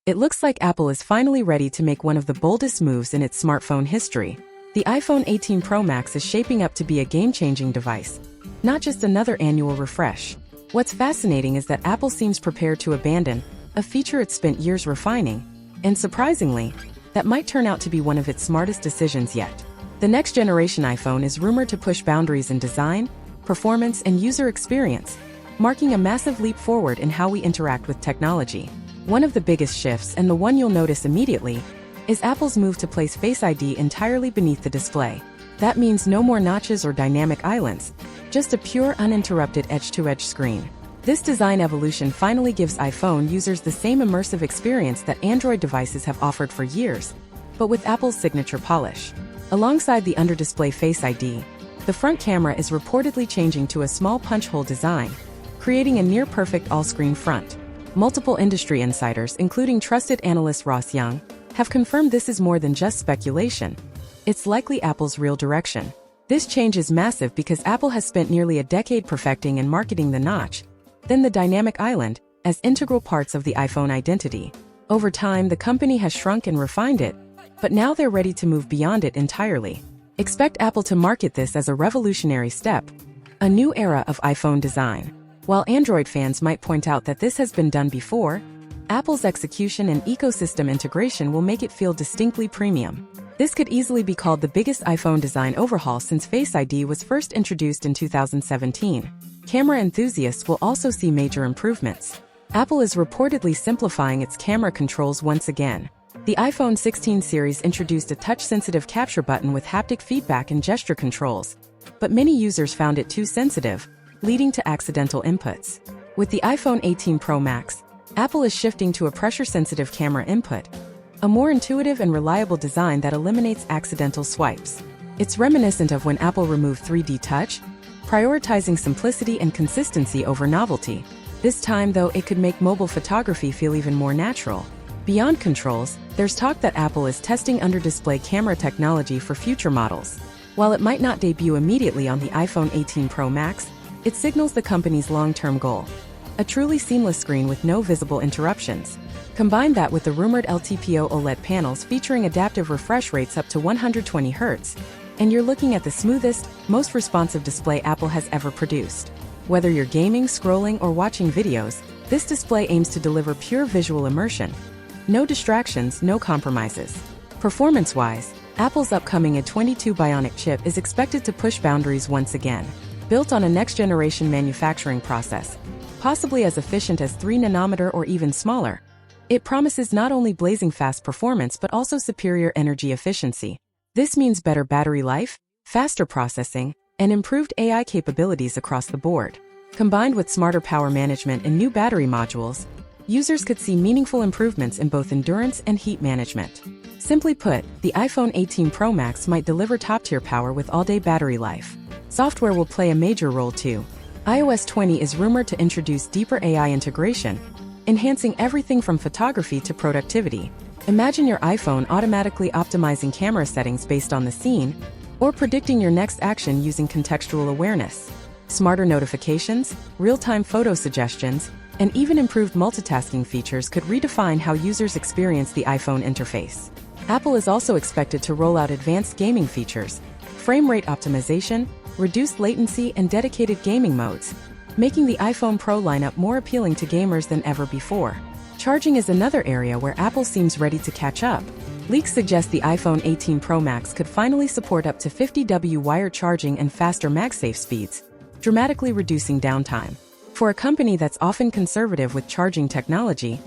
It looks like Apple is finally ready to make one of the boldest moves in its smartphone history. The iPhone 18 Pro Max is shaping up to be a game-changing device, not just another annual refresh. What's fascinating is that Apple seems prepared to abandon a feature it spent years refining, and surprisingly, that might turn out to be one of its smartest decisions yet. The next-generation iPhone is rumored to push boundaries in design, performance, and user experience, marking a massive leap forward in how we interact with technology. One of the biggest shifts, and the one you'll notice immediately, is Apple's move to place Face ID entirely beneath the display. That means no more notches or dynamic islands, just a pure, uninterrupted edge-to-edge screen. This design evolution finally gives iPhone users the same immersive experience that Android devices have offered for years, but with Apple's signature polish. Alongside the under-display Face ID, the front camera is reportedly changing to a small punch-hole design, creating a near-perfect all-screen front. Multiple industry insiders, including trusted analyst Ross Young, have confirmed this is more than just speculation. It's likely Apple's real direction. This change is massive because Apple has spent nearly a decade perfecting and marketing the notch, then the dynamic island, as integral parts of the iPhone identity. Over time, the company has shrunk and refined it, but now they're ready to move beyond it entirely. Expect Apple to market this as a revolutionary step, a new era of iPhone design. While Android fans might point out that this has been done before, Apple's execution and ecosystem integration will make it feel distinctly premium. This could easily be called the biggest iPhone design overhaul since Face ID was first introduced in 2017. Camera enthusiasts will also see major improvements. Apple is reportedly simplifying its camera controls once again. The iPhone 16 series introduced a touch-sensitive capture button with haptic feedback and gesture controls, but many users found it too sensitive, leading to accidental inputs. With the iPhone 18 Pro Max, Apple is shifting to a pressure-sensitive camera input, a more intuitive and reliable design that eliminates accidental swipes. It's reminiscent of when Apple removed 3D Touch, prioritizing simplicity and consistency over novelty. This time, though, it could make mobile photography feel even more natural. Beyond controls, there's talk that Apple is testing under-display camera technology for future models. While it might not debut immediately on the iPhone 18 Pro Max, it signals the company's long-term goal: a truly seamless screen with no visible interruptions. Combine that with the rumored LTPO OLED panels featuring adaptive refresh rates up to 120 Hz, and you're looking at the smoothest, most responsive display Apple has ever produced. Whether you're gaming, scrolling, or watching videos, this display aims to deliver pure visual immersion. No distractions, no compromises. Performance-wise, Apple's upcoming A22 Bionic chip is expected to push boundaries once again. Built on a next-generation manufacturing process, possibly as efficient as 3nm or even smaller, it promises not only blazing fast performance but also superior energy efficiency. This means better battery life, faster processing, and improved AI capabilities across the board. Combined with smarter power management and new battery modules, users could see meaningful improvements in both endurance and heat management. Simply put, the iPhone 18 Pro Max might deliver top-tier power with all-day battery life. Software will play a major role too. iOS 20 is rumored to introduce deeper AI integration, enhancing everything from photography to productivity. Imagine your iPhone automatically optimizing camera settings based on the scene, or predicting your next action using contextual awareness. Smarter notifications, real-time photo suggestions, and even improved multitasking features could redefine how users experience the iPhone interface. Apple is also expected to roll out advanced gaming features, frame rate optimization, reduced latency, and dedicated gaming modes, making the iPhone Pro lineup more appealing to gamers than ever before. Charging is another area where Apple seems ready to catch up. Leaks suggest the iPhone 18 Pro Max could finally support up to 50W wired charging and faster MagSafe speeds, dramatically reducing downtime. For a company that's often conservative with charging technology,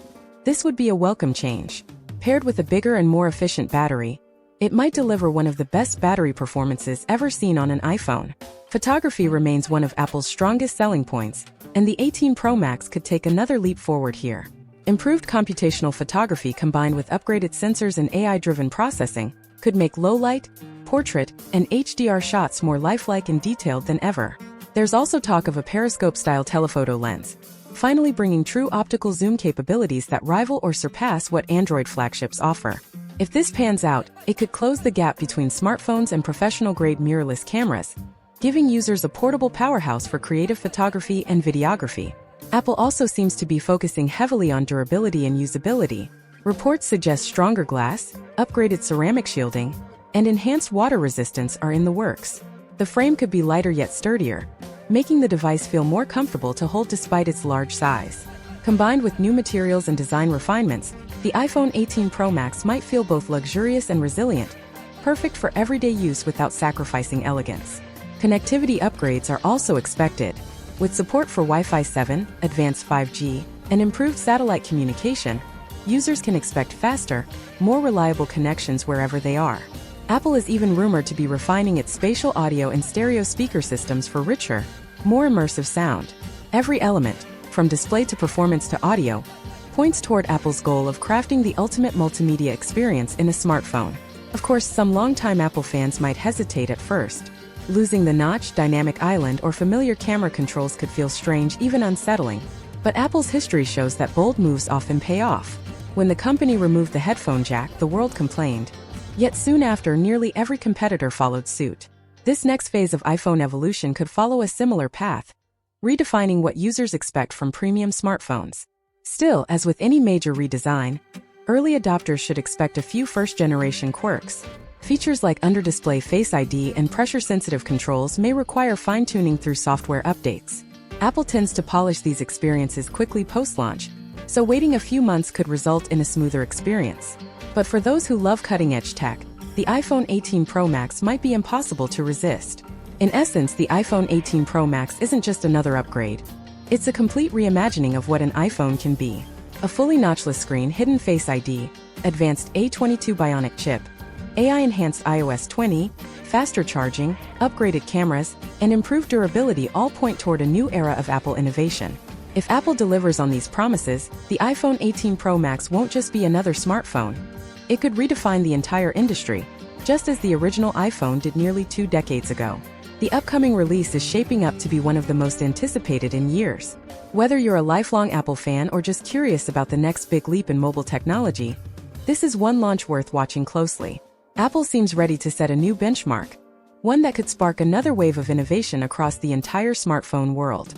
this would be a welcome change. Paired with a bigger and more efficient battery, it might deliver one of the best battery performances ever seen on an iPhone. Photography remains one of Apple's strongest selling points, and the 18 Pro Max could take another leap forward here. Improved computational photography combined with upgraded sensors and AI-driven processing could make low-light, portrait, and HDR shots more lifelike and detailed than ever. There's also talk of a periscope-style telephoto lens, finally bringing true optical zoom capabilities that rival or surpass what Android flagships offer. If this pans out, it could close the gap between smartphones and professional-grade mirrorless cameras, giving users a portable powerhouse for creative photography and videography. Apple also seems to be focusing heavily on durability and usability, Reports suggest stronger glass, upgraded ceramic shielding, and enhanced water resistance are in the works. The frame could be lighter yet sturdier, making the device feel more comfortable to hold despite its large size. Combined with new materials and design refinements, the iPhone 18 Pro Max might feel both luxurious and resilient, perfect for everyday use without sacrificing elegance. Connectivity upgrades are also expected. With support for Wi-Fi 7, advanced 5G, and improved satellite communication, users can expect faster, more reliable connections wherever they are. Apple is even rumored to be refining its spatial audio and stereo speaker systems for richer, more immersive sound. Every element, from display to performance to audio, points toward Apple's goal of crafting the ultimate multimedia experience in a smartphone. Of course, some longtime Apple fans might hesitate at first. Losing the notch, dynamic island, or familiar camera controls could feel strange, even unsettling. But Apple's history shows that bold moves often pay off. When the company removed the headphone jack, the world complained. Yet soon after, nearly every competitor followed suit. This next phase of iPhone evolution could follow a similar path, redefining what users expect from premium smartphones. Still, as with any major redesign, early adopters should expect a few first-generation quirks. Features like under-display Face ID and pressure-sensitive controls may require fine-tuning through software updates. Apple tends to polish these experiences quickly post-launch, so waiting a few months could result in a smoother experience. But for those who love cutting-edge tech, the iPhone 18 Pro Max might be impossible to resist. In essence, the iPhone 18 Pro Max isn't just another upgrade. It's a complete reimagining of what an iPhone can be. A fully notchless screen, hidden Face ID, advanced A22 Bionic chip, AI-enhanced iOS 20, faster charging, upgraded cameras, and improved durability all point toward a new era of Apple innovation. If Apple delivers on these promises, the iPhone 18 Pro Max won't just be another smartphone. It could redefine the entire industry, just as the original iPhone did nearly 2 decades ago. The upcoming release is shaping up to be one of the most anticipated in years. Whether you're a lifelong Apple fan or just curious about the next big leap in mobile technology, this is one launch worth watching closely. Apple seems ready to set a new benchmark, one that could spark another wave of innovation across the entire smartphone world.